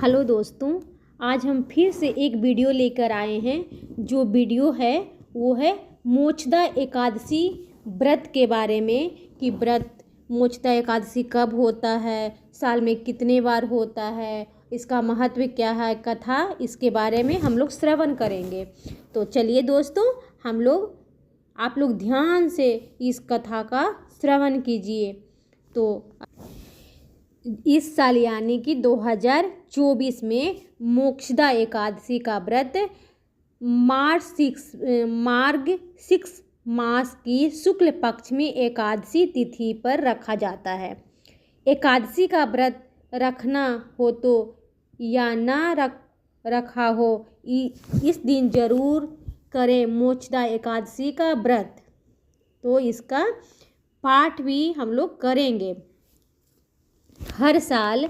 Hello दोस्तों, आज हम फिर से एक वीडियो लेकर आए हैं। जो वीडियो है वो है मोक्षदा एकादशी व्रत के बारे में कि व्रत मोक्षदा एकादशी कब होता है, साल में कितने बार होता है, इसका महत्व क्या है, कथा इसके बारे में हम लोग श्रवण करेंगे। तो चलिए दोस्तों, आप लोग ध्यान से इस कथा का श्रवण कीजिए। तो इस साल यानी कि 2024 में मोक्षदा एकादशी का व्रत मार्ग 6 मास की शुक्ल पक्ष में एकादशी तिथि पर रखा जाता है। एकादशी का व्रत रखना हो तो या ना रखा हो, इस दिन जरूर करें मोक्षदा एकादशी का व्रत। तो इसका पाठ भी हम लोग करेंगे। हर साल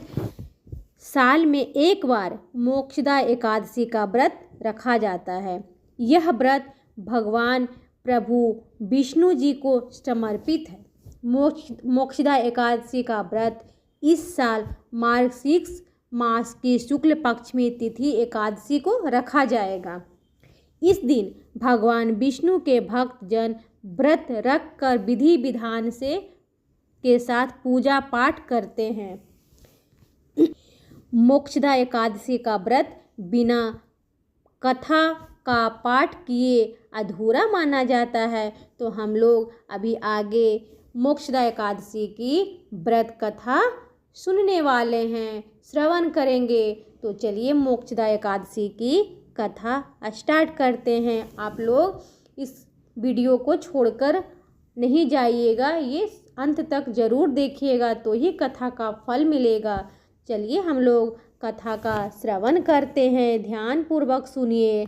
में एक बार मोक्षदा एकादशी का व्रत रखा जाता है। यह व्रत भगवान प्रभु विष्णु जी को समर्पित है। मोक्षदा एकादशी का व्रत इस साल मार्ग 6 मास की शुक्ल पक्ष में तिथि एकादशी को रखा जाएगा। इस दिन भगवान विष्णु के भक्त जन व्रत रख कर विधि विधान के साथ पूजा पाठ करते हैं। मोक्षदा एकादशी का व्रत बिना कथा का पाठ किए अधूरा माना जाता है। तो हम लोग अभी आगे मोक्षदा एकादशी की व्रत कथा सुनने वाले हैं, श्रवण करेंगे। तो चलिए मोक्षदा एकादशी की कथा स्टार्ट करते हैं। आप लोग इस वीडियो को छोड़कर नहीं जाइएगा, ये अंत तक जरूर देखिएगा, तो ही कथा का फल मिलेगा। चलिए हम लोग कथा का श्रवण करते हैं, ध्यान पूर्वक सुनिए।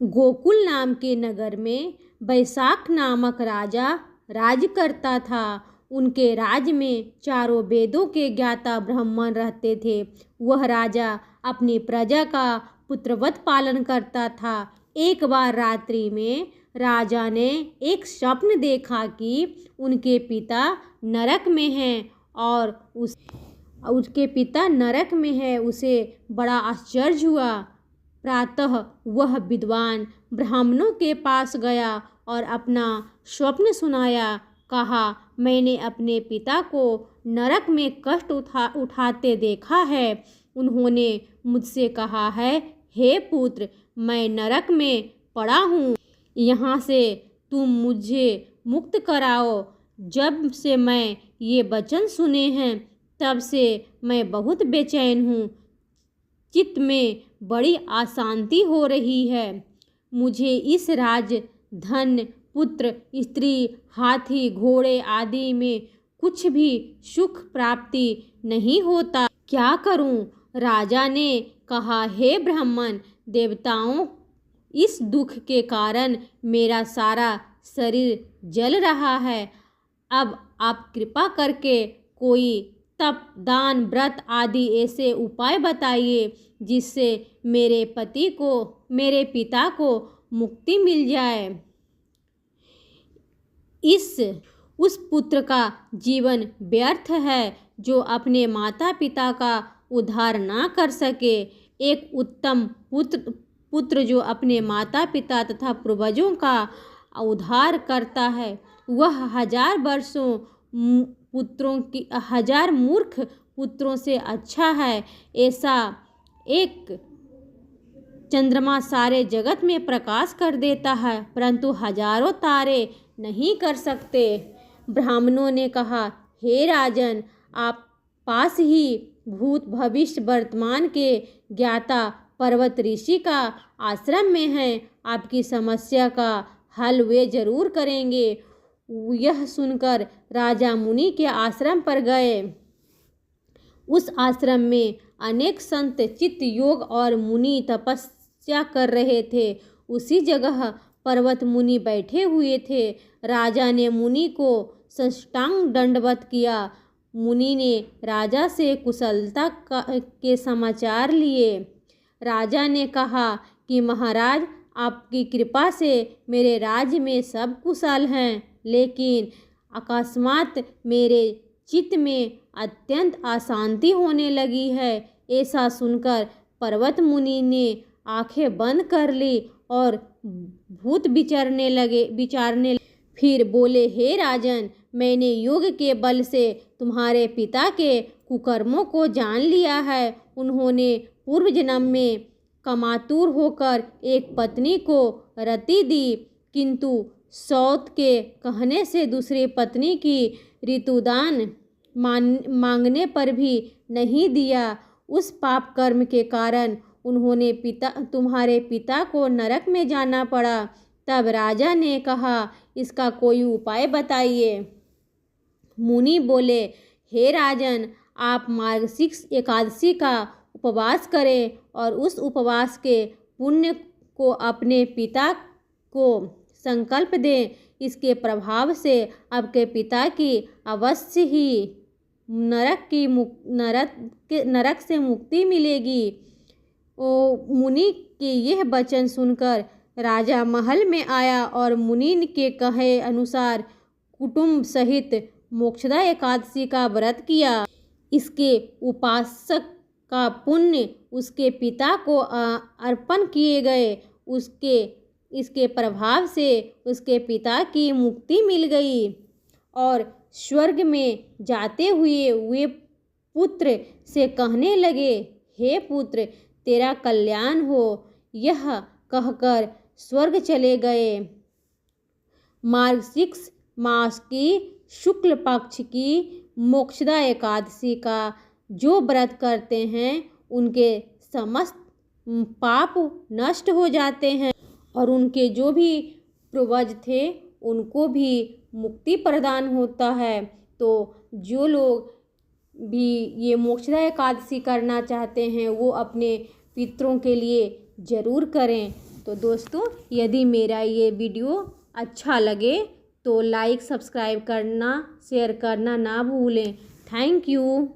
गोकुल नाम के नगर में वैशाख नामक राजा राज करता था। उनके राज्य में चारों वेदों के ज्ञाता ब्राह्मण रहते थे। वह राजा अपनी प्रजा का पुत्रवत पालन करता था। एक बार रात्रि में राजा ने एक स्वप्न देखा कि उनके पिता नरक में हैं और उसके पिता नरक में है। उसे बड़ा आश्चर्य हुआ। प्रातः वह विद्वान ब्राह्मणों के पास गया और अपना स्वप्न सुनाया। कहा, मैंने अपने पिता को नरक में कष्ट उठाते देखा है। उन्होंने मुझसे कहा है, हे पुत्र, मैं नरक में पड़ा हूँ, यहाँ से तुम मुझे मुक्त कराओ। जब से मैं ये वचन सुने हैं तब से मैं बहुत बेचैन हूँ। चित्त में बड़ी अशांति हो रही है। मुझे इस राज्य, धन, पुत्र, स्त्री, हाथी, घोड़े आदि में कुछ भी सुख प्राप्ति नहीं होता। क्या करूं? राजा ने कहा, हे ब्राह्मण, देवताओं, इस दुख के कारण मेरा सारा शरीर जल रहा है। अब आप कृपा करके कोई तप, दान, व्रत आदि ऐसे उपाय बताइए जिससे मेरे पिता को मुक्ति मिल जाए। उस पुत्र का जीवन व्यर्थ है जो अपने माता पिता का उद्धार ना कर सके। एक उत्तम पुत्र जो अपने माता पिता तथा पूर्वजों का उद्धार करता है, वह 1000 मूर्ख पुत्रों से अच्छा है। ऐसा एक चंद्रमा सारे जगत में प्रकाश कर देता है, परंतु हजारों तारे नहीं कर सकते। ब्राह्मणों ने कहा, हे राजन, आप पास ही भूत, भविष्य, वर्तमान के ज्ञाता पर्वत ऋषि का आश्रम में हैं। आपकी समस्या का हल वे जरूर करेंगे। यह सुनकर राजा मुनि के आश्रम पर गए। उस आश्रम में अनेक संत चित्त योग और मुनि तपस्या कर रहे थे। उसी जगह पर्वत मुनि बैठे हुए थे। राजा ने मुनि को साष्टांग दंडवत किया। मुनि ने राजा से कुशलता के समाचार लिए। राजा ने कहा कि महाराज, आपकी कृपा से मेरे राज्य में सब कुशल हैं, लेकिन अकस्मात मेरे चित्त में अत्यंत अशांति होने लगी है। ऐसा सुनकर पर्वत मुनि ने आंखें बंद कर ली और भूत विचारने फिर बोले, हे राजन, मैंने योग के बल से तुम्हारे पिता के कुकर्मों को जान लिया है। उन्होंने पूर्व जन्म में कामातुर होकर एक पत्नी को रति दी, किंतु सौत के कहने से दूसरी पत्नी की ऋतुदान मांगने पर भी नहीं दिया। उस पाप कर्म के कारण उन्होंने तुम्हारे पिता को नरक में जाना पड़ा। तब राजा ने कहा, इसका कोई उपाय बताइए। मुनि बोले, हे राजन, आप मार्गशीर्ष एकादशी का उपवास करें और उस उपवास के पुण्य को अपने पिता को संकल्प दें। इसके प्रभाव से आपके पिता की अवश्य ही नरक से मुक्ति मिलेगी। मुनि के यह वचन सुनकर राजा महल में आया और मुनि के कहे अनुसार कुटुंब सहित मोक्षदा एकादशी का व्रत किया। इसके उपासक का पुण्य उसके पिता को अर्पण किए गए। इसके प्रभाव से उसके पिता की मुक्ति मिल गई और स्वर्ग में जाते हुए वे पुत्र से कहने लगे, हे पुत्र, तेरा कल्याण हो। यह कहकर स्वर्ग चले गए। मार्गशीर्ष मास की शुक्ल पक्ष की मोक्षदा एकादशी का जो व्रत करते हैं उनके समस्त पाप नष्ट हो जाते हैं और उनके जो भी पूर्वज थे उनको भी मुक्ति प्रदान होता है। तो जो लोग भी ये मोक्षदा एकादशी करना चाहते हैं वो अपने पितरों के लिए ज़रूर करें। तो दोस्तों, यदि मेरा ये वीडियो अच्छा लगे तो लाइक, सब्सक्राइब करना, शेयर करना ना भूलें। Thank you.